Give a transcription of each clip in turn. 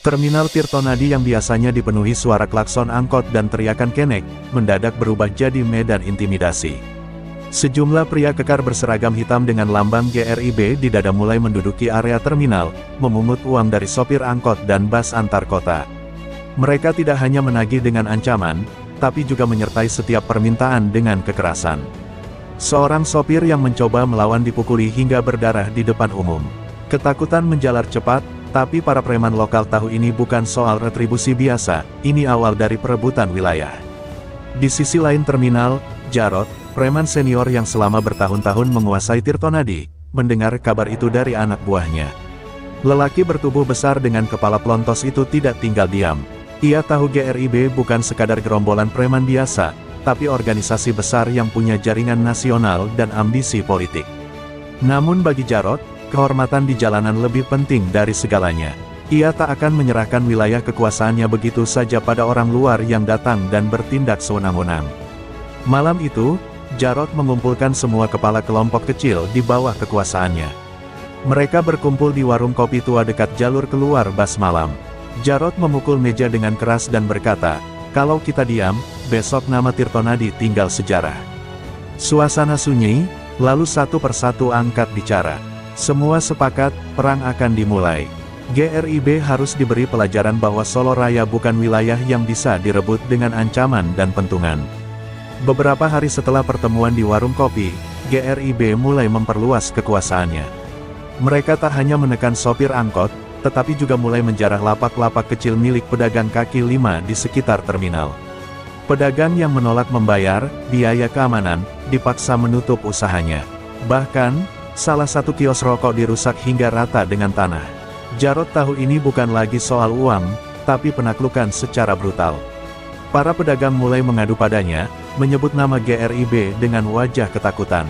Terminal Tirtonadi yang biasanya dipenuhi suara klakson angkot dan teriakan kenek, mendadak berubah jadi medan intimidasi. Sejumlah pria kekar berseragam hitam dengan lambang GRIB di dada mulai menduduki area terminal, memungut uang dari sopir angkot dan bus antar kota. Mereka tidak hanya menagih dengan ancaman, tapi juga menyertai setiap permintaan dengan kekerasan. Seorang sopir yang mencoba melawan dipukuli hingga berdarah di depan umum. Ketakutan menjalar cepat, tapi para preman lokal tahu ini bukan soal retribusi biasa, ini awal dari perebutan wilayah. Di sisi lain terminal, Jarod, preman senior yang selama bertahun-tahun menguasai Tirtonadi, mendengar kabar itu dari anak buahnya. Lelaki bertubuh besar dengan kepala pelontos itu tidak tinggal diam. Ia tahu GRIB bukan sekadar gerombolan preman biasa, tapi organisasi besar yang punya jaringan nasional dan ambisi politik. Namun bagi Jarod, kehormatan di jalanan lebih penting dari segalanya. Ia tak akan menyerahkan wilayah kekuasaannya begitu saja pada orang luar yang datang dan bertindak sewenang-wenang. Malam itu, Jarod mengumpulkan semua kepala kelompok kecil di bawah kekuasaannya. Mereka berkumpul di warung kopi tua dekat jalur keluar bas malam. Jarod memukul meja dengan keras dan berkata, "Kalau kita diam, besok nama Tirtonadi tinggal sejarah." Suasana sunyi, lalu satu persatu angkat bicara. Semua sepakat, perang akan dimulai. GRIB harus diberi pelajaran bahwa Solo Raya bukan wilayah yang bisa direbut dengan ancaman dan pentungan. Beberapa hari setelah pertemuan di warung kopi, GRIB mulai memperluas kekuasaannya. Mereka tak hanya menekan sopir angkot, tetapi juga mulai menjarah lapak-lapak kecil milik pedagang kaki lima di sekitar terminal. Pedagang yang menolak membayar biaya keamanan, dipaksa menutup usahanya. Bahkan, salah satu kios rokok dirusak hingga rata dengan tanah. Jarod tahu ini bukan lagi soal uang, tapi penaklukan secara brutal. Para pedagang mulai mengadu padanya, menyebut nama GRIB dengan wajah ketakutan.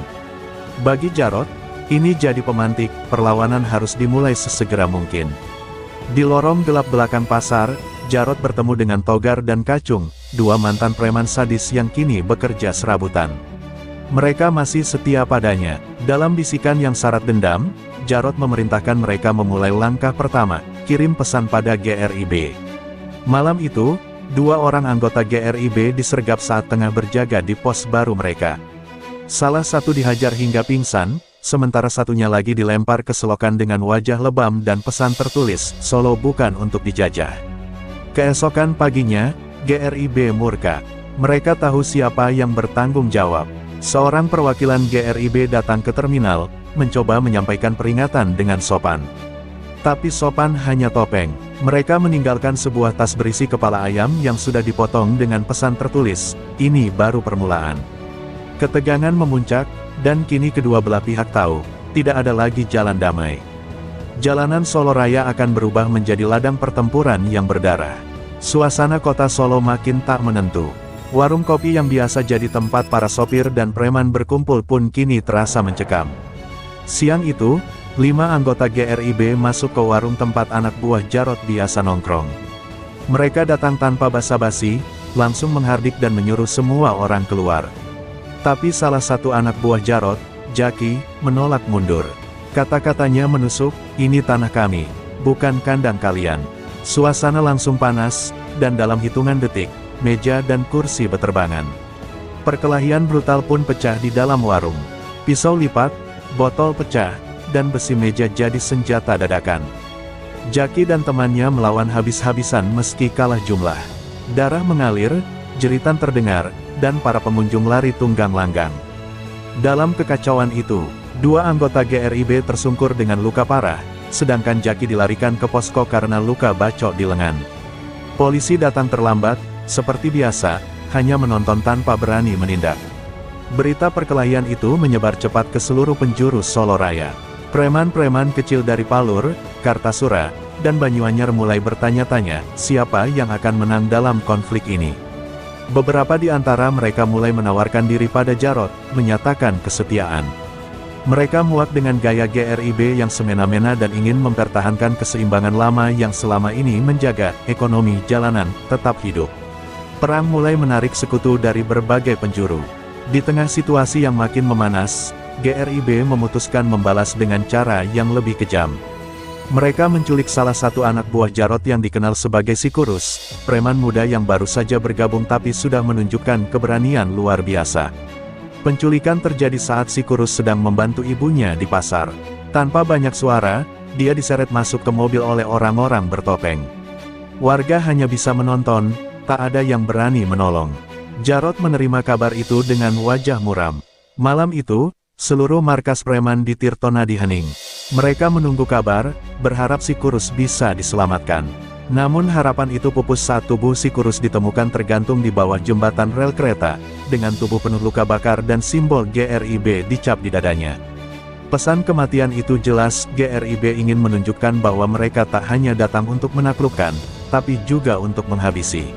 Bagi Jarod, ini jadi pemantik, perlawanan harus dimulai sesegera mungkin. Di lorong gelap belakang pasar, Jarod bertemu dengan Togar dan Kacung, dua mantan preman sadis yang kini bekerja serabutan. Mereka masih setia padanya. Dalam bisikan yang syarat dendam, Jarod memerintahkan mereka memulai langkah pertama, kirim pesan pada GRIB. Malam itu, dua orang anggota GRIB disergap saat tengah berjaga di pos baru mereka. Salah satu dihajar hingga pingsan, sementara satunya lagi dilempar ke selokan dengan wajah lebam dan pesan tertulis, "Solo bukan untuk dijajah." Keesokan paginya, GRIB murka. Mereka tahu siapa yang bertanggung jawab. Seorang perwakilan GRIB datang ke terminal, mencoba menyampaikan peringatan dengan sopan. Tapi sopan hanya topeng. Mereka meninggalkan sebuah tas berisi kepala ayam yang sudah dipotong dengan pesan tertulis, "Ini baru permulaan." Ketegangan memuncak, dan kini kedua belah pihak tahu, tidak ada lagi jalan damai. Jalanan Solo Raya akan berubah menjadi ladang pertempuran yang berdarah. Suasana kota Solo makin tak menentu. Warung kopi yang biasa jadi tempat para sopir dan preman berkumpul pun kini terasa mencekam. Siang itu, 5 anggota GRIB masuk ke warung tempat anak buah Jarod biasa nongkrong. Mereka datang tanpa basa-basi, langsung menghardik dan menyuruh semua orang keluar. Tapi salah satu anak buah Jarod, Jaki, menolak mundur. Kata-katanya menusuk, "Ini tanah kami, bukan kandang kalian." Suasana langsung panas, dan dalam hitungan detik, meja dan kursi beterbangan. Perkelahian brutal pun pecah di dalam warung. Pisau lipat, botol pecah, dan besi meja jadi senjata dadakan. Jaki dan temannya melawan habis-habisan meski kalah jumlah. Darah mengalir, jeritan terdengar, dan para pengunjung lari tunggang langgang. Dalam kekacauan itu, 2 anggota GRIB tersungkur dengan luka parah, sedangkan Jaki dilarikan ke posko karena luka bacok di lengan. Polisi datang terlambat, seperti biasa, hanya menonton tanpa berani menindak. Berita perkelahian itu menyebar cepat ke seluruh penjuru Solo Raya. Preman-preman kecil dari Palur, Kartasura, dan Banyuanyar mulai bertanya-tanya, siapa yang akan menang dalam konflik ini. Beberapa di antara mereka mulai menawarkan diri pada Jarod, menyatakan kesetiaan. Mereka muak dengan gaya GRIB yang semena-mena dan ingin mempertahankan keseimbangan lama yang selama ini menjaga ekonomi jalanan tetap hidup. Perang mulai menarik sekutu dari berbagai penjuru. Di tengah situasi yang makin memanas, GRIB memutuskan membalas dengan cara yang lebih kejam. Mereka menculik salah satu anak buah Jarod yang dikenal sebagai Sikurus, preman muda yang baru saja bergabung tapi sudah menunjukkan keberanian luar biasa. Penculikan terjadi saat Sikurus sedang membantu ibunya di pasar. Tanpa banyak suara, dia diseret masuk ke mobil oleh orang-orang bertopeng. Warga hanya bisa menonton, tak ada yang berani menolong. Jarod menerima kabar itu dengan wajah muram. Malam itu, seluruh markas preman di Tirtonadi hening. Mereka menunggu kabar, berharap Sikurus bisa diselamatkan. Namun harapan itu pupus saat tubuh Sikurus ditemukan tergantung di bawah jembatan rel kereta, dengan tubuh penuh luka bakar dan simbol GRIB dicap di dadanya. Pesan kematian itu jelas, GRIB ingin menunjukkan bahwa mereka tak hanya datang untuk menaklukkan, tapi juga untuk menghabisi.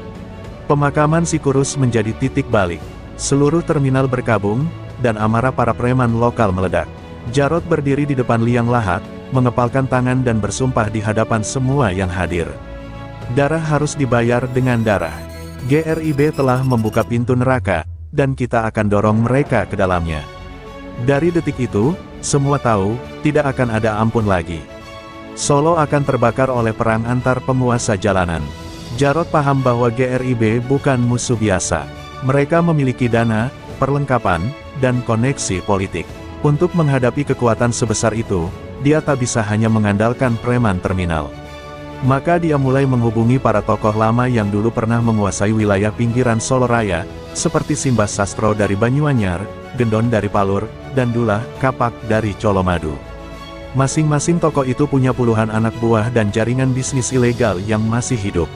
Pemakaman Sikurus menjadi titik balik. Seluruh terminal berkabung, dan amarah para preman lokal meledak. Jarod berdiri di depan liang lahat, mengepalkan tangan dan bersumpah di hadapan semua yang hadir. Darah harus dibayar dengan darah. GRIB telah membuka pintu neraka, dan kita akan dorong mereka ke dalamnya. Dari detik itu, semua tahu, tidak akan ada ampun lagi. Solo akan terbakar oleh perang antar penguasa jalanan. Jarod paham bahwa GRIB bukan musuh biasa. Mereka memiliki dana, perlengkapan, dan koneksi politik. Untuk menghadapi kekuatan sebesar itu, dia tak bisa hanya mengandalkan preman terminal. Maka dia mulai menghubungi para tokoh lama yang dulu pernah menguasai wilayah pinggiran Solo Raya, seperti Simbas Sastro dari Banyuanyar, Gendon dari Palur, dan Dullah Kapak dari Colomadu. Masing-masing tokoh itu punya puluhan anak buah dan jaringan bisnis ilegal yang masih hidup.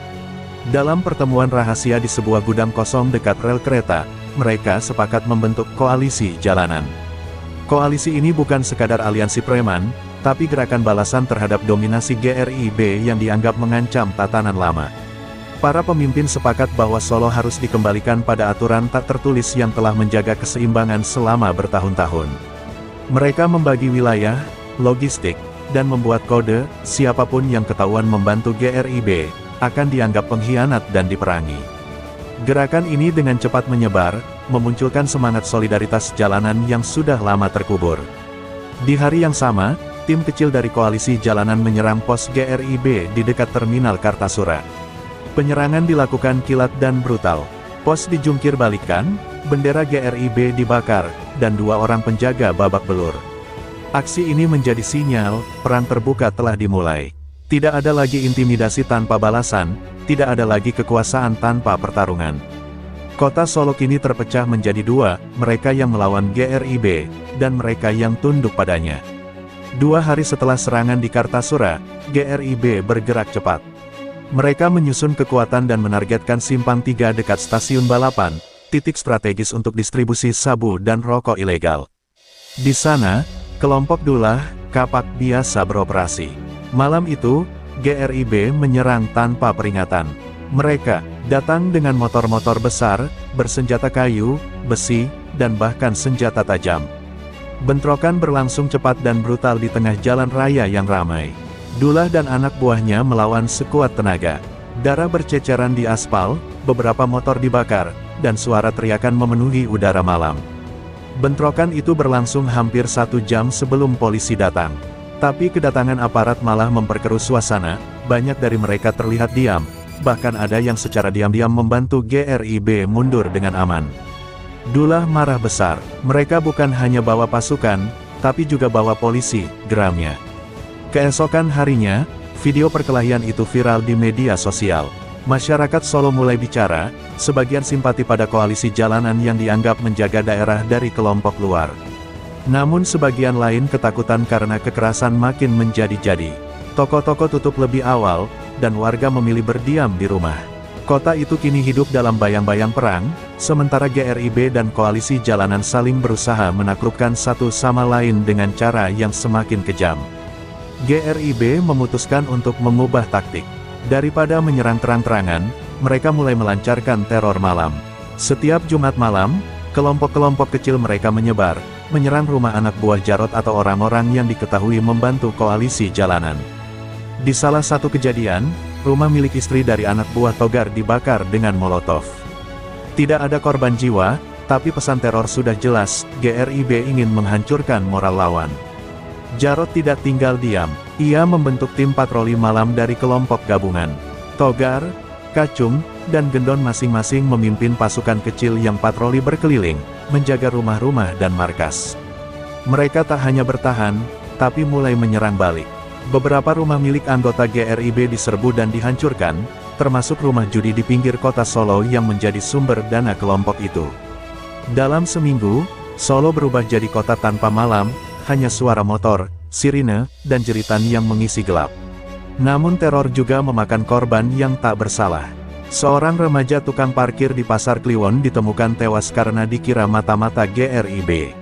Dalam pertemuan rahasia di sebuah gudang kosong dekat rel kereta, mereka sepakat membentuk koalisi jalanan. Koalisi ini bukan sekadar aliansi preman, tapi gerakan balasan terhadap dominasi GRIB yang dianggap mengancam tatanan lama. Para pemimpin sepakat bahwa Solo harus dikembalikan pada aturan tak tertulis yang telah menjaga keseimbangan selama bertahun-tahun. Mereka membagi wilayah, logistik, dan membuat kode, siapapun yang ketahuan membantu GRIB, akan dianggap pengkhianat dan diperangi. Gerakan ini dengan cepat menyebar, memunculkan semangat solidaritas jalanan yang sudah lama terkubur. Di hari yang sama, tim kecil dari koalisi jalanan menyerang pos GRIB di dekat terminal Kartasura. Penyerangan dilakukan kilat dan brutal. Pos dijungkir balikkan, bendera GRIB dibakar, dan 2 orang penjaga babak belur. Aksi ini menjadi sinyal, perang terbuka telah dimulai. Tidak ada lagi intimidasi tanpa balasan, tidak ada lagi kekuasaan tanpa pertarungan. Kota Solo kini terpecah menjadi 2, mereka yang melawan GRIB, dan mereka yang tunduk padanya. 2 hari setelah serangan di Kartasura, GRIB bergerak cepat. Mereka menyusun kekuatan dan menargetkan Simpang 3 dekat stasiun balapan, titik strategis untuk distribusi sabu dan rokok ilegal. Di sana, kelompok Dullah Kapak biasa beroperasi. Malam itu, GRIB menyerang tanpa peringatan. Mereka datang dengan motor-motor besar, bersenjata kayu, besi, dan bahkan senjata tajam. Bentrokan berlangsung cepat dan brutal di tengah jalan raya yang ramai. Dullah dan anak buahnya melawan sekuat tenaga. Darah berceceran di aspal, beberapa motor dibakar, dan suara teriakan memenuhi udara malam. Bentrokan itu berlangsung hampir 1 jam sebelum polisi datang. Tapi kedatangan aparat malah memperkeruh suasana, banyak dari mereka terlihat diam, bahkan ada yang secara diam-diam membantu GRIB mundur dengan aman. Dullah marah besar, mereka bukan hanya bawa pasukan, tapi juga bawa polisi, geramnya. Keesokan harinya, video perkelahian itu viral di media sosial. Masyarakat Solo mulai bicara, sebagian simpati pada koalisi jalanan yang dianggap menjaga daerah dari kelompok luar. Namun sebagian lain ketakutan karena kekerasan makin menjadi-jadi. Toko-toko tutup lebih awal, dan warga memilih berdiam di rumah. Kota itu kini hidup dalam bayang-bayang perang, sementara GRIB dan koalisi jalanan saling berusaha menaklukkan satu sama lain dengan cara yang semakin kejam. GRIB memutuskan untuk mengubah taktik. Daripada menyerang terang-terangan, mereka mulai melancarkan teror malam. Setiap Jumat malam, kelompok-kelompok kecil mereka menyebar, menyerang rumah anak buah Jarod atau orang-orang yang diketahui membantu koalisi jalanan. Di salah satu kejadian, rumah milik istri dari anak buah Togar dibakar dengan molotov. Tidak ada korban jiwa, tapi pesan teror sudah jelas, GRIB ingin menghancurkan moral lawan. Jarod tidak tinggal diam. Ia membentuk tim patroli malam dari kelompok gabungan. Togar, Kacung, dan Gendon masing-masing memimpin pasukan kecil yang patroli berkeliling, menjaga rumah-rumah dan markas. Mereka tak hanya bertahan, tapi mulai menyerang balik. Beberapa rumah milik anggota GRIB diserbu dan dihancurkan, termasuk rumah judi di pinggir kota Solo yang menjadi sumber dana kelompok itu. Dalam seminggu, Solo berubah jadi kota tanpa malam, hanya suara motor, sirine, dan jeritan yang mengisi gelap. Namun teror juga memakan korban yang tak bersalah. Seorang remaja tukang parkir di Pasar Kliwon ditemukan tewas karena dikira mata-mata GRIB.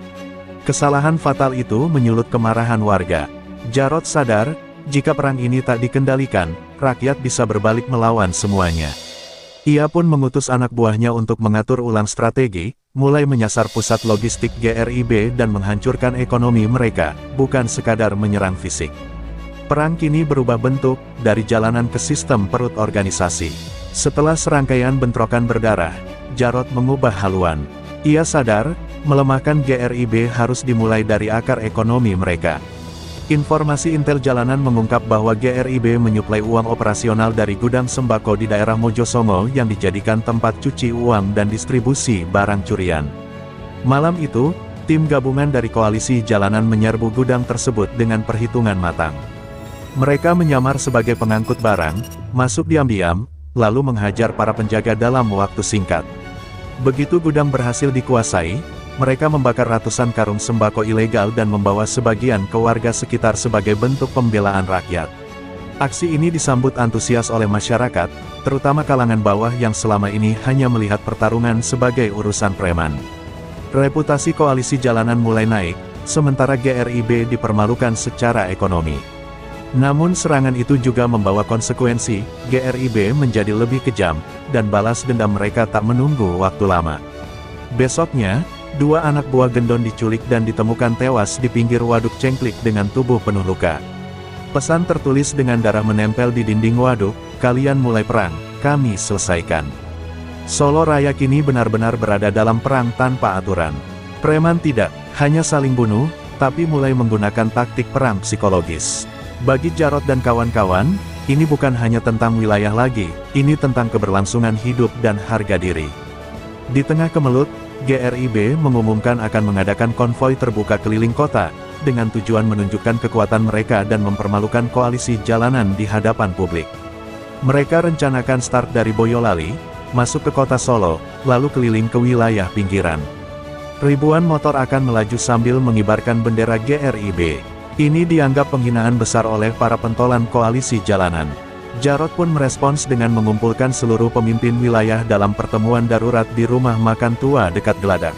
Kesalahan fatal itu menyulut kemarahan warga. Jarod sadar, jika perang ini tak dikendalikan, rakyat bisa berbalik melawan semuanya. Ia pun mengutus anak buahnya untuk mengatur ulang strategi, mulai menyasar pusat logistik GRIB dan menghancurkan ekonomi mereka, bukan sekadar menyerang fisik. Perang kini berubah bentuk, dari jalanan ke sistem perut organisasi. Setelah serangkaian bentrokan berdarah, Jarod mengubah haluan. Ia sadar, melemahkan GRIB harus dimulai dari akar ekonomi mereka. Informasi intel jalanan mengungkap bahwa GRIB menyuplai uang operasional dari gudang sembako di daerah Mojosongo yang dijadikan tempat cuci uang dan distribusi barang curian. Malam itu, tim gabungan dari koalisi jalanan menyerbu gudang tersebut dengan perhitungan matang. Mereka menyamar sebagai pengangkut barang, masuk diam-diam, lalu menghajar para penjaga dalam waktu singkat. Begitu gudang berhasil dikuasai, mereka membakar ratusan karung sembako ilegal dan membawa sebagian ke warga sekitar sebagai bentuk pembelaan rakyat. Aksi ini disambut antusias oleh masyarakat, terutama kalangan bawah yang selama ini hanya melihat pertarungan sebagai urusan preman. Reputasi koalisi jalanan mulai naik, sementara GRIB dipermalukan secara ekonomi. Namun serangan itu juga membawa konsekuensi, GRIB menjadi lebih kejam, dan balas dendam mereka tak menunggu waktu lama. Besoknya, dua anak buah Gendon diculik dan ditemukan tewas di pinggir waduk cengklik dengan tubuh penuh luka. Pesan tertulis dengan darah menempel di dinding waduk, "Kalian mulai perang, kami selesaikan." Solo Raya kini benar-benar berada dalam perang tanpa aturan. Preman tidak hanya saling bunuh, tapi mulai menggunakan taktik perang psikologis. Bagi Jarod dan kawan-kawan, ini bukan hanya tentang wilayah lagi, ini tentang keberlangsungan hidup dan harga diri. Di tengah kemelut, GRIB mengumumkan akan mengadakan konvoi terbuka keliling kota, dengan tujuan menunjukkan kekuatan mereka dan mempermalukan koalisi jalanan di hadapan publik. Mereka rencanakan start dari Boyolali, masuk ke kota Solo, lalu keliling ke wilayah pinggiran. Ribuan motor akan melaju sambil mengibarkan bendera GRIB. Ini dianggap penghinaan besar oleh para pentolan koalisi jalanan. Jarod pun merespons dengan mengumpulkan seluruh pemimpin wilayah dalam pertemuan darurat di rumah makan tua dekat Geladak.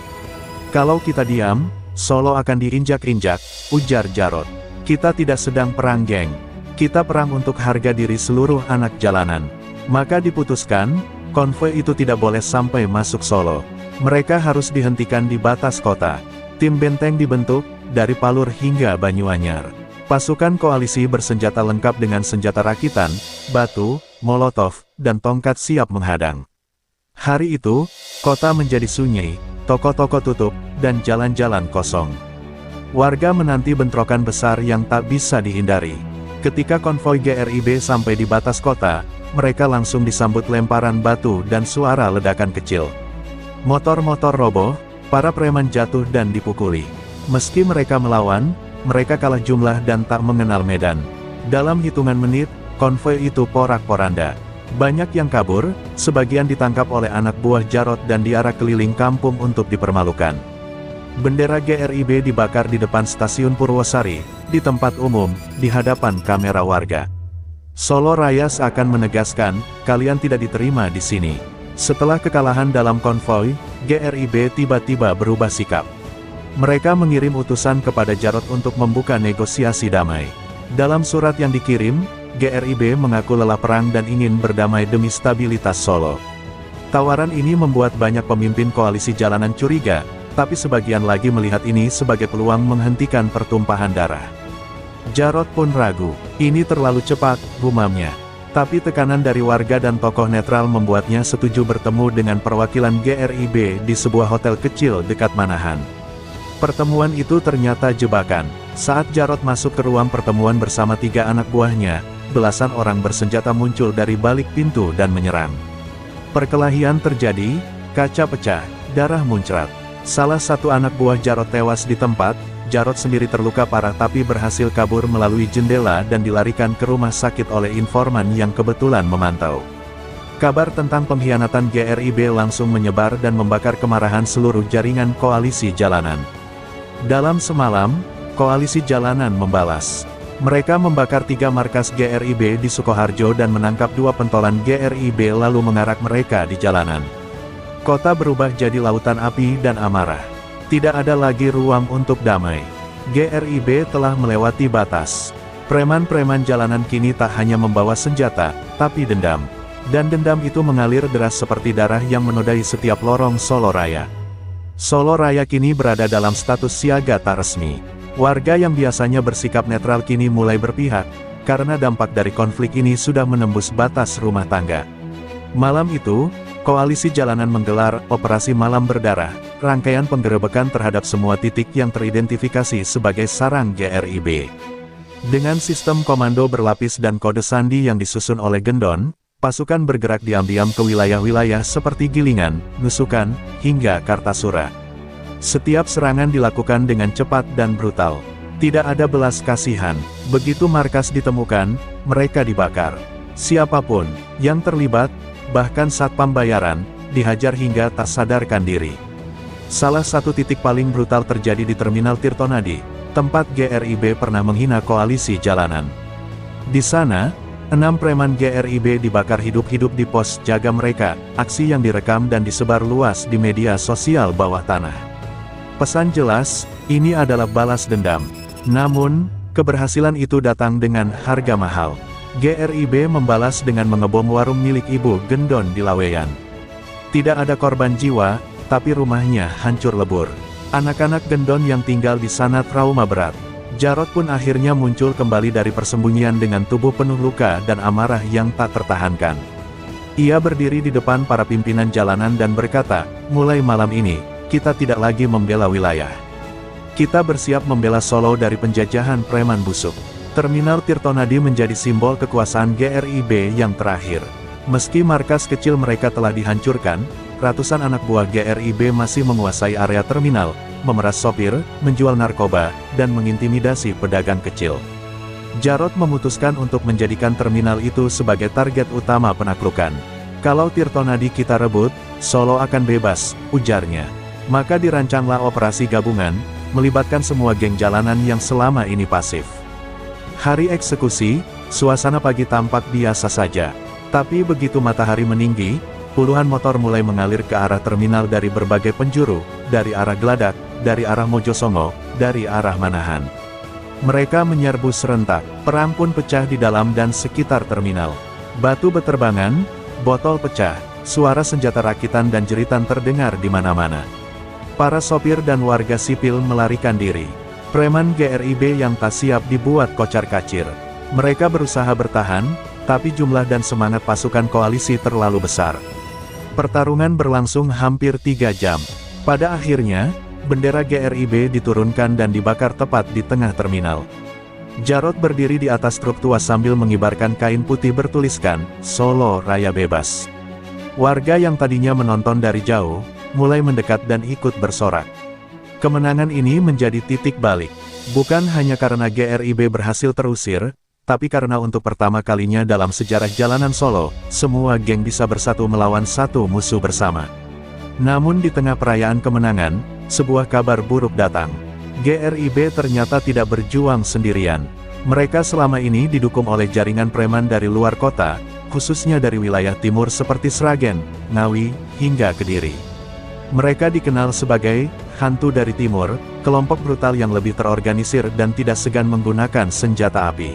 "Kalau kita diam, Solo akan diinjak-injak," ujar Jarod. "Kita tidak sedang perang geng. Kita perang untuk harga diri seluruh anak jalanan." Maka diputuskan, konvoi itu tidak boleh sampai masuk Solo. Mereka harus dihentikan di batas kota. Tim benteng dibentuk, dari Palur hingga Banyuanyar. Pasukan koalisi bersenjata lengkap dengan senjata rakitan, batu, molotov, dan tongkat siap menghadang. Hari itu, kota menjadi sunyi, toko-toko tutup, dan jalan-jalan kosong. Warga menanti bentrokan besar yang tak bisa dihindari. Ketika konvoi GRIB sampai di batas kota, mereka langsung disambut lemparan batu dan suara ledakan kecil. Motor-motor roboh, para preman jatuh dan dipukuli. Meski mereka melawan, mereka kalah jumlah dan tak mengenal medan. Dalam hitungan menit, konvoi itu porak-poranda. Banyak yang kabur, sebagian ditangkap oleh anak buah Jarod dan diarak keliling kampung untuk dipermalukan. Bendera GRIB dibakar di depan stasiun Purwosari, di tempat umum, di hadapan kamera warga. Solo Raya seakan menegaskan, "Kalian tidak diterima di sini." Setelah kekalahan dalam konvoi, GRIB tiba-tiba berubah sikap. Mereka mengirim utusan kepada Jarod untuk membuka negosiasi damai. Dalam surat yang dikirim, GRIB mengaku lelah perang dan ingin berdamai demi stabilitas Solo. Tawaran ini membuat banyak pemimpin koalisi jalanan curiga, tapi sebagian lagi melihat ini sebagai peluang menghentikan pertumpahan darah. Jarod pun ragu, ini terlalu cepat, gumamnya. Tapi tekanan dari warga dan tokoh netral membuatnya setuju bertemu dengan perwakilan GRIB di sebuah hotel kecil dekat Manahan. Pertemuan itu ternyata jebakan. Saat Jarod masuk ke ruang pertemuan bersama 3 anak buahnya, belasan orang bersenjata muncul dari balik pintu dan menyerang. Perkelahian terjadi, kaca pecah, darah muncrat. Salah satu anak buah Jarod tewas di tempat. Jarod sendiri terluka parah tapi berhasil kabur melalui jendela dan dilarikan ke rumah sakit oleh informan yang kebetulan memantau. Kabar tentang pengkhianatan GRIB langsung menyebar dan membakar kemarahan seluruh jaringan koalisi jalanan. Dalam semalam, koalisi jalanan membalas. Mereka membakar 3 markas GRIB di Sukoharjo dan menangkap 2 pentolan GRIB lalu mengarak mereka di jalanan. Kota berubah jadi lautan api dan amarah. Tidak ada lagi ruang untuk damai. GRIB telah melewati batas. Preman-preman jalanan kini tak hanya membawa senjata, tapi dendam. Dan dendam itu mengalir deras seperti darah yang menodai setiap lorong Solo Raya. Solo Raya kini berada dalam status siaga tak resmi. Warga yang biasanya bersikap netral kini mulai berpihak, karena dampak dari konflik ini sudah menembus batas rumah tangga. Malam itu, koalisi jalanan menggelar Operasi Malam Berdarah, rangkaian penggerebekan terhadap semua titik yang teridentifikasi sebagai sarang GRIB. Dengan sistem komando berlapis dan kode sandi yang disusun oleh Gendon, pasukan bergerak diam-diam ke wilayah-wilayah seperti Gilingan, Nusukan, hingga Kartasura. Setiap serangan dilakukan dengan cepat dan brutal. Tidak ada belas kasihan. Begitu markas ditemukan, mereka dibakar. Siapapun yang terlibat, bahkan satpam bayaran, dihajar hingga tak sadarkan diri. Salah satu titik paling brutal terjadi di Terminal Tirtonadi, tempat GRIB pernah menghina koalisi jalanan. Di sana, 6 preman GRIB dibakar hidup-hidup di pos jaga mereka, aksi yang direkam dan disebar luas di media sosial bawah tanah. Pesan jelas, ini adalah balas dendam. Namun, keberhasilan itu datang dengan harga mahal. GRIB membalas dengan mengebom warung milik Ibu Gendon di Laweyan. Tidak ada korban jiwa, tapi rumahnya hancur lebur. Anak-anak Gendon yang tinggal di sana trauma berat. Jarod pun akhirnya muncul kembali dari persembunyian dengan tubuh penuh luka dan amarah yang tak tertahankan. Ia berdiri di depan para pimpinan jalanan dan berkata, mulai malam ini, kita tidak lagi membela wilayah. Kita bersiap membela Solo dari penjajahan preman busuk. Terminal Tirtonadi menjadi simbol kekuasaan GRIB yang terakhir. Meski markas kecil mereka telah dihancurkan, ratusan anak buah GRIB masih menguasai area terminal, memeras sopir, menjual narkoba, dan mengintimidasi pedagang kecil. Jarod memutuskan untuk menjadikan terminal itu sebagai target utama penaklukan. Kalau Tirtonadi kita rebut, Solo akan bebas, ujarnya. Maka dirancanglah operasi gabungan, melibatkan semua geng jalanan yang selama ini pasif. Hari eksekusi, suasana pagi tampak biasa saja. Tapi begitu matahari meninggi, puluhan motor mulai mengalir ke arah terminal dari berbagai penjuru, dari arah Geladak, dari arah Mojosongo, dari arah Manahan. Mereka menyerbu serentak, perang pun pecah di dalam dan sekitar terminal. Batu beterbangan, botol pecah, suara senjata rakitan dan jeritan terdengar di mana-mana. Para sopir dan warga sipil melarikan diri. Preman GRIB yang tak siap dibuat kocar-kacir. Mereka berusaha bertahan, tapi jumlah dan semangat pasukan koalisi terlalu besar. Pertarungan berlangsung hampir 3 jam. Pada akhirnya, bendera GRIB diturunkan dan dibakar tepat di tengah terminal. Jarod berdiri di atas truk tua sambil mengibarkan kain putih bertuliskan, Solo Raya Bebas. Warga yang tadinya menonton dari jauh, mulai mendekat dan ikut bersorak. Kemenangan ini menjadi titik balik. Bukan hanya karena GRIB berhasil terusir, tapi karena untuk pertama kalinya dalam sejarah jalanan Solo, semua geng bisa bersatu melawan satu musuh bersama. Namun di tengah perayaan kemenangan, sebuah kabar buruk datang. GRIB ternyata tidak berjuang sendirian. Mereka selama ini didukung oleh jaringan preman dari luar kota, khususnya dari wilayah timur seperti Sragen, Ngawi, hingga Kediri. Mereka dikenal sebagai hantu dari timur, kelompok brutal yang lebih terorganisir dan tidak segan menggunakan senjata api.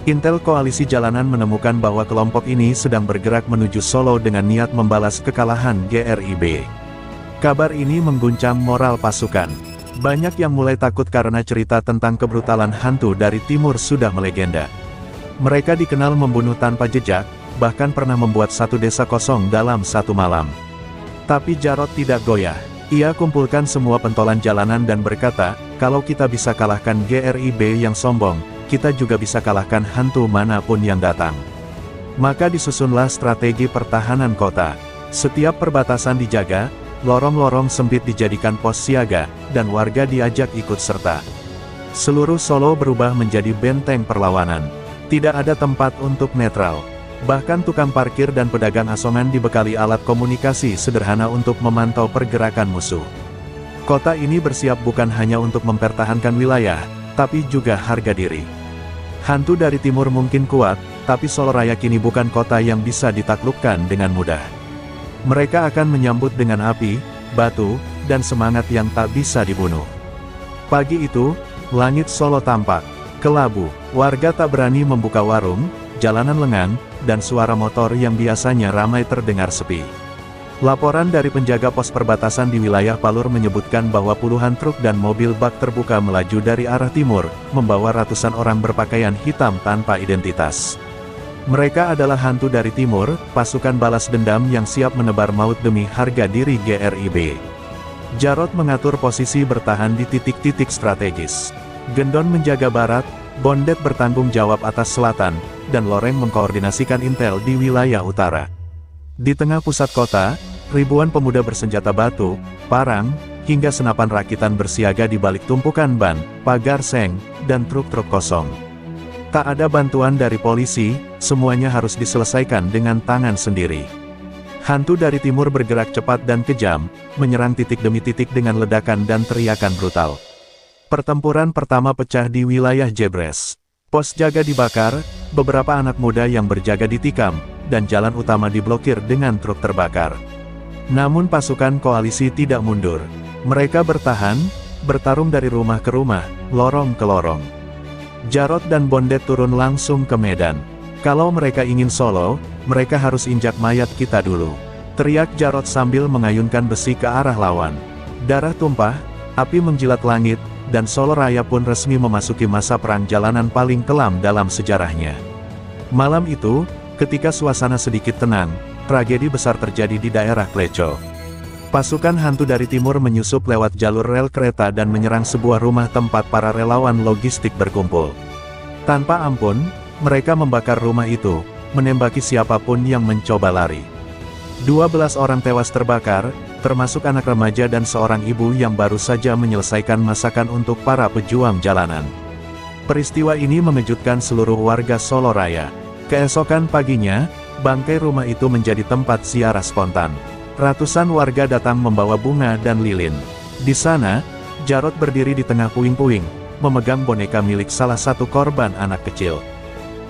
Intel Koalisi Jalanan menemukan bahwa kelompok ini sedang bergerak menuju Solo dengan niat membalas kekalahan GRIB. Kabar ini mengguncang moral pasukan. Banyak yang mulai takut karena cerita tentang kebrutalan hantu dari timur sudah melegenda. Mereka dikenal membunuh tanpa jejak, bahkan pernah membuat satu desa kosong dalam satu malam. Tapi Jarod tidak goyah. Ia kumpulkan semua pentolan jalanan dan berkata, kalau kita bisa kalahkan GRIB yang sombong, kita juga bisa kalahkan hantu manapun yang datang. Maka disusunlah strategi pertahanan kota. Setiap perbatasan dijaga, lorong-lorong sempit dijadikan pos siaga, dan warga diajak ikut serta. Seluruh Solo berubah menjadi benteng perlawanan. Tidak ada tempat untuk netral. Bahkan tukang parkir dan pedagang asongan dibekali alat komunikasi sederhana untuk memantau pergerakan musuh. Kota ini bersiap bukan hanya untuk mempertahankan wilayah, tapi juga harga diri. Hantu dari timur mungkin kuat, tapi Solo Raya kini bukan kota yang bisa ditaklukkan dengan mudah. Mereka akan menyambut dengan api, batu, dan semangat yang tak bisa dibunuh. Pagi itu, langit Solo tampak kelabu, warga tak berani membuka warung, jalanan lengang, dan suara motor yang biasanya ramai terdengar sepi. Laporan dari penjaga pos perbatasan di wilayah Palur menyebutkan bahwa puluhan truk dan mobil bak terbuka melaju dari arah timur, membawa ratusan orang berpakaian hitam tanpa identitas. Mereka adalah hantu dari timur, pasukan balas dendam yang siap menebar maut demi harga diri GRIB. Jarot mengatur posisi bertahan di titik-titik strategis. Gendon menjaga barat, Bondet bertanggung jawab atas selatan, dan Loreng mengkoordinasikan intel di wilayah utara. Di tengah pusat kota, ribuan pemuda bersenjata batu, parang, hingga senapan rakitan bersiaga di balik tumpukan ban, pagar seng, dan truk-truk kosong. Tak ada bantuan dari polisi, semuanya harus diselesaikan dengan tangan sendiri. Hantu dari timur bergerak cepat dan kejam, menyerang titik demi titik dengan ledakan dan teriakan brutal. Pertempuran pertama pecah di wilayah Jebres. Pos jaga dibakar, beberapa anak muda yang berjaga ditikam, dan jalan utama diblokir dengan truk terbakar. Namun pasukan koalisi tidak mundur. Mereka bertahan, bertarung dari rumah ke rumah, lorong ke lorong. Jarot dan Bondet turun langsung ke medan. Kalau mereka ingin Solo, mereka harus injak mayat kita dulu. Teriak Jarot sambil mengayunkan besi ke arah lawan. Darah tumpah, api menjilat langit, dan Solo Raya pun resmi memasuki masa perang jalanan paling kelam dalam sejarahnya. Malam itu, ketika suasana sedikit tenang, tragedi besar terjadi di daerah Kleco. Pasukan hantu dari timur menyusup lewat jalur rel kereta dan menyerang sebuah rumah tempat para relawan logistik berkumpul. Tanpa ampun, mereka membakar rumah itu, menembaki siapapun yang mencoba lari. 12 orang tewas terbakar, termasuk anak remaja dan seorang ibu yang baru saja menyelesaikan masakan untuk para pejuang jalanan. Peristiwa ini mengejutkan seluruh warga Solo Raya. Keesokan paginya, bangkai rumah itu menjadi tempat ziarah spontan. Ratusan warga datang membawa bunga dan lilin. Di sana, Jarot berdiri di tengah puing-puing, memegang boneka milik salah satu korban anak kecil.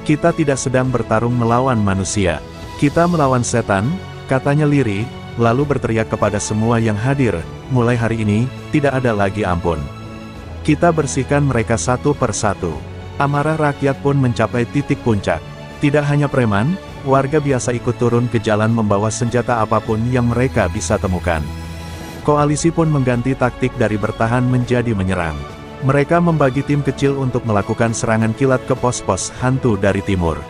Kita tidak sedang bertarung melawan manusia. Kita melawan setan, katanya lirih, lalu berteriak kepada semua yang hadir, mulai hari ini, tidak ada lagi ampun. Kita bersihkan mereka satu per satu. Amarah rakyat pun mencapai titik puncak. Tidak hanya preman, warga biasa ikut turun ke jalan membawa senjata apapun yang mereka bisa temukan. Koalisi pun mengganti taktik dari bertahan menjadi menyerang. Mereka membagi tim kecil untuk melakukan serangan kilat ke pos-pos hantu dari timur.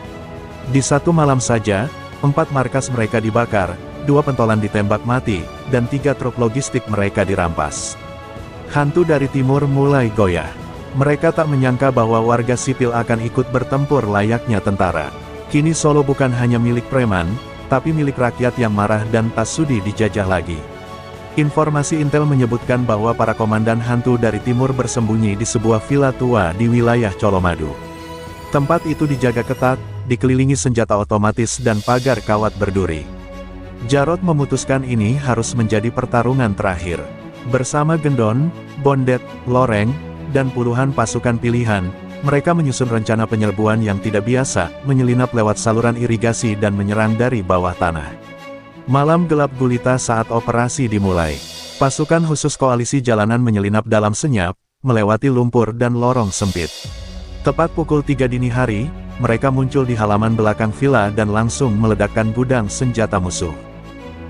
Di satu malam saja, 4 markas mereka dibakar, 2 pentolan ditembak mati, dan 3 truk logistik mereka dirampas. Hantu dari timur mulai goyah. Mereka tak menyangka bahwa warga sipil akan ikut bertempur layaknya tentara. Kini Solo bukan hanya milik preman, tapi milik rakyat yang marah dan tak sudi dijajah lagi. Informasi intel menyebutkan bahwa para komandan hantu dari timur bersembunyi di sebuah villa tua di wilayah Colomadu. Tempat itu dijaga ketat, dikelilingi senjata otomatis dan pagar kawat berduri. Jarot memutuskan ini harus menjadi pertarungan terakhir. Bersama Gendon, Bondet, Loreng, dan puluhan pasukan pilihan, mereka menyusun rencana penyerbuan yang tidak biasa, menyelinap lewat saluran irigasi dan menyerang dari bawah tanah. Malam gelap gulita saat operasi dimulai. Pasukan khusus koalisi jalanan menyelinap dalam senyap, melewati lumpur dan lorong sempit. Tepat pukul 3 dini hari, mereka muncul di halaman belakang villa dan langsung meledakkan gudang senjata musuh.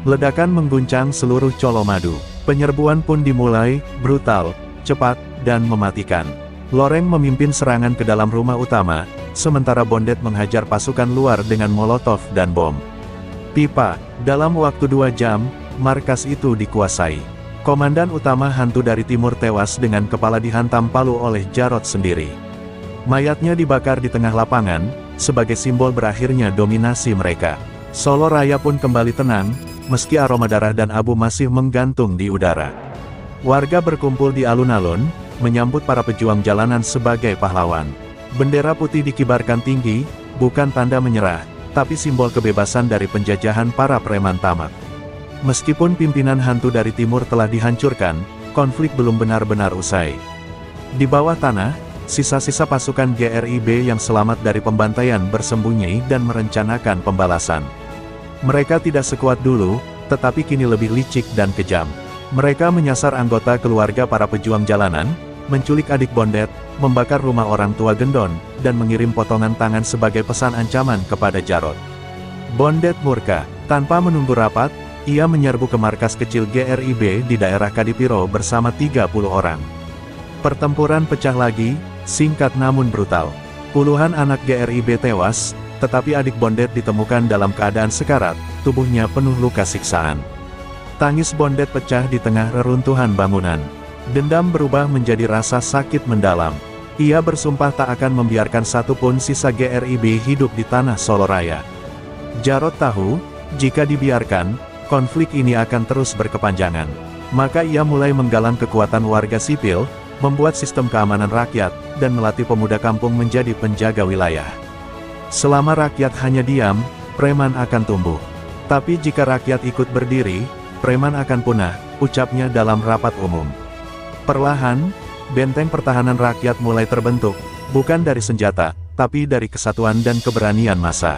Ledakan mengguncang seluruh Colomadu. Penyerbuan pun dimulai, brutal, cepat, dan mematikan. Loreng memimpin serangan ke dalam rumah utama, sementara Bondet menghajar pasukan luar dengan molotov dan bom. Pipa, dalam waktu 2 jam, markas itu dikuasai. Komandan utama hantu dari timur tewas dengan kepala dihantam palu oleh Jarod sendiri. Mayatnya dibakar di tengah lapangan, sebagai simbol berakhirnya dominasi mereka. Solo Raya pun kembali tenang, meski aroma darah dan abu masih menggantung di udara. Warga berkumpul di alun-alun, menyambut para pejuang jalanan sebagai pahlawan. Bendera putih dikibarkan tinggi, bukan tanda menyerah, tapi simbol kebebasan dari penjajahan para preman tamak. Meskipun pimpinan hantu dari timur telah dihancurkan, konflik belum benar-benar usai. Di bawah tanah, sisa-sisa pasukan GRIB yang selamat dari pembantaian bersembunyi dan merencanakan pembalasan. Mereka tidak sekuat dulu, tetapi kini lebih licik dan kejam. Mereka menyasar anggota keluarga para pejuang jalanan, menculik adik Bondet, membakar rumah orang tua Gendon, dan mengirim potongan tangan sebagai pesan ancaman kepada Jarod. Bondet murka. Tanpa menunggu rapat, ia menyerbu ke markas kecil GRIB di daerah Kadipiro bersama 30 orang. Pertempuran pecah lagi, singkat namun brutal. Puluhan anak GRIB tewas, tetapi adik Bondet ditemukan dalam keadaan sekarat, tubuhnya penuh luka siksaan. Tangis Bondet pecah di tengah reruntuhan bangunan. Dendam berubah menjadi rasa sakit mendalam. Ia bersumpah tak akan membiarkan satupun sisa GRIB hidup di tanah Solo Raya. Jarod tahu, jika dibiarkan, konflik ini akan terus berkepanjangan. Maka ia mulai menggalang kekuatan warga sipil, membuat sistem keamanan rakyat, dan melatih pemuda kampung menjadi penjaga wilayah. Selama rakyat hanya diam, preman akan tumbuh. Tapi jika rakyat ikut berdiri, preman akan punah, ucapnya dalam rapat umum. Perlahan, benteng pertahanan rakyat mulai terbentuk, bukan dari senjata, tapi dari kesatuan dan keberanian massa.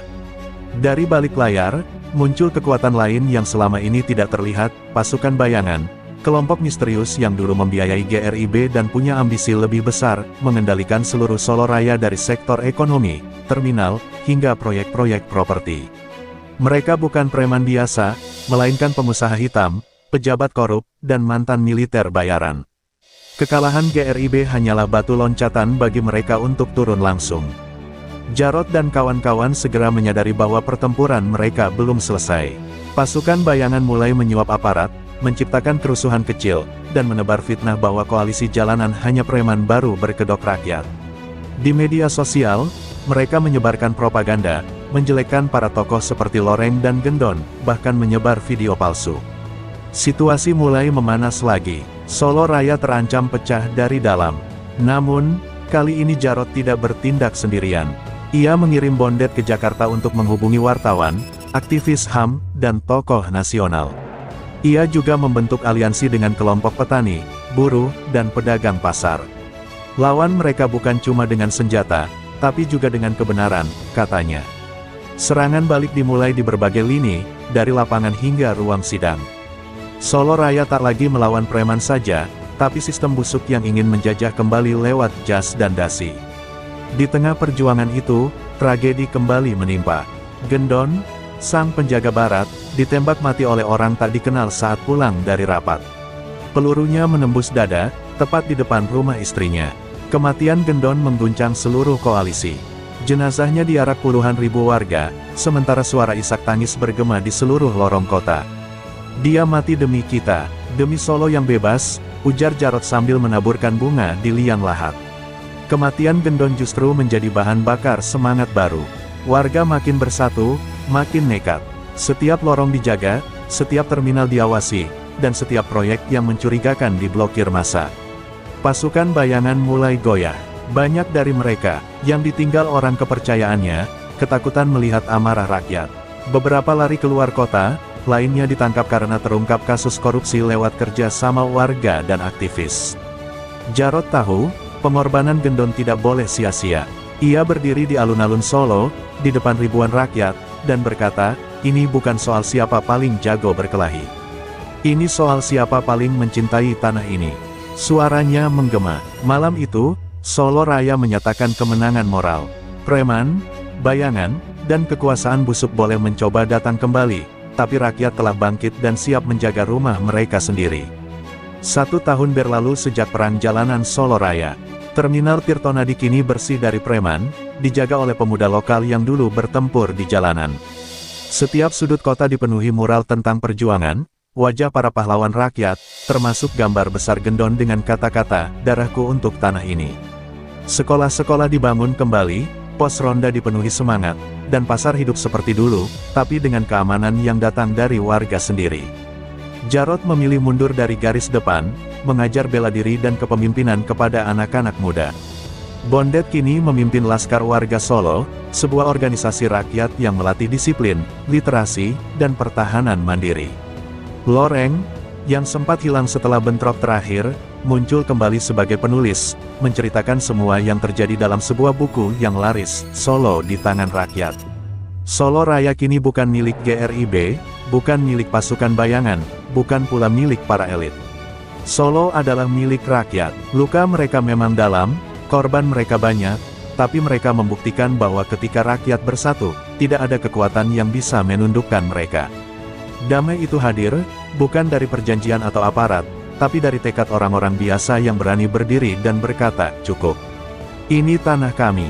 Dari balik layar, muncul kekuatan lain yang selama ini tidak terlihat, pasukan bayangan, kelompok misterius yang dulu membiayai GRIB dan punya ambisi lebih besar, mengendalikan seluruh Solo Raya dari sektor ekonomi, terminal, hingga proyek-proyek properti. Mereka bukan preman biasa, melainkan pengusaha hitam, pejabat korup, dan mantan militer bayaran. Kekalahan GRIB hanyalah batu loncatan bagi mereka untuk turun langsung. Jarod dan kawan-kawan segera menyadari bahwa pertempuran mereka belum selesai. Pasukan bayangan mulai menyuap aparat, menciptakan kerusuhan kecil, dan menebar fitnah bahwa koalisi jalanan hanya preman baru berkedok rakyat. Di media sosial, mereka menyebarkan propaganda, menjelekkan para tokoh seperti Loreng dan Gendon, bahkan menyebar video palsu. Situasi mulai memanas lagi. Solo Raya terancam pecah dari dalam. Namun, kali ini Jarod tidak bertindak sendirian. Ia mengirim Bondet ke Jakarta untuk menghubungi wartawan, aktivis HAM, dan tokoh nasional. Ia juga membentuk aliansi dengan kelompok petani, buruh, dan pedagang pasar. Lawan mereka bukan cuma dengan senjata, tapi juga dengan kebenaran, katanya. Serangan balik dimulai di berbagai lini, dari lapangan hingga ruang sidang. Solo Raya tak lagi melawan preman saja, tapi sistem busuk yang ingin menjajah kembali lewat jas dan dasi. Di tengah perjuangan itu, tragedi kembali menimpa. Gendon, sang penjaga barat, ditembak mati oleh orang tak dikenal saat pulang dari rapat. Pelurunya menembus dada, tepat di depan rumah istrinya. Kematian Gendon mengguncang seluruh koalisi. Jenazahnya diarak puluhan ribu warga, sementara suara isak tangis bergema di seluruh lorong kota. Dia mati demi kita, demi Solo yang bebas, ujar Jarod sambil menaburkan bunga di liang lahat. Kematian Gendon justru menjadi bahan bakar semangat baru. Warga makin bersatu, makin nekat. Setiap lorong dijaga, setiap terminal diawasi, dan setiap proyek yang mencurigakan diblokir massa. Pasukan bayangan mulai goyah. Banyak dari mereka, yang ditinggal orang kepercayaannya, ketakutan melihat amarah rakyat. Beberapa lari keluar kota, lainnya ditangkap karena terungkap kasus korupsi lewat kerja sama warga dan aktivis. Jarod tahu, pengorbanan Gendon tidak boleh sia-sia. Ia berdiri di alun-alun Solo, di depan ribuan rakyat, dan berkata, ini bukan soal siapa paling jago berkelahi. Ini soal siapa paling mencintai tanah ini. Suaranya menggema. Malam itu, Solo Raya menyatakan kemenangan moral. Preman, bayangan, dan kekuasaan busuk boleh mencoba datang kembali. Tapi rakyat telah bangkit dan siap menjaga rumah mereka sendiri. 1 tahun berlalu sejak Perang Jalanan Solo Raya. Terminal Tirtonadi kini bersih dari preman, dijaga oleh pemuda lokal yang dulu bertempur di jalanan. Setiap sudut kota dipenuhi mural tentang perjuangan, wajah para pahlawan rakyat, termasuk gambar besar gendon dengan kata-kata, "Darahku untuk tanah ini." Sekolah-sekolah dibangun kembali, pos ronda dipenuhi semangat, dan pasar hidup seperti dulu, tapi dengan keamanan yang datang dari warga sendiri. Jarot memilih mundur dari garis depan, mengajar bela diri dan kepemimpinan kepada anak-anak muda. Bondet kini memimpin Laskar Warga Solo, sebuah organisasi rakyat yang melatih disiplin, literasi, dan pertahanan mandiri. Loreng, yang sempat hilang setelah bentrok terakhir, muncul kembali sebagai penulis, menceritakan semua yang terjadi dalam sebuah buku yang laris, Solo di Tangan Rakyat. Solo Raya kini bukan milik GRIB, bukan milik pasukan bayangan, bukan pula milik para elit. Solo adalah milik rakyat. Luka mereka memang dalam, korban mereka banyak, tapi mereka membuktikan bahwa ketika rakyat bersatu, tidak ada kekuatan yang bisa menundukkan mereka. Damai itu hadir, bukan dari perjanjian atau aparat, tapi dari tekad orang-orang biasa yang berani berdiri dan berkata, "Cukup. Ini tanah kami."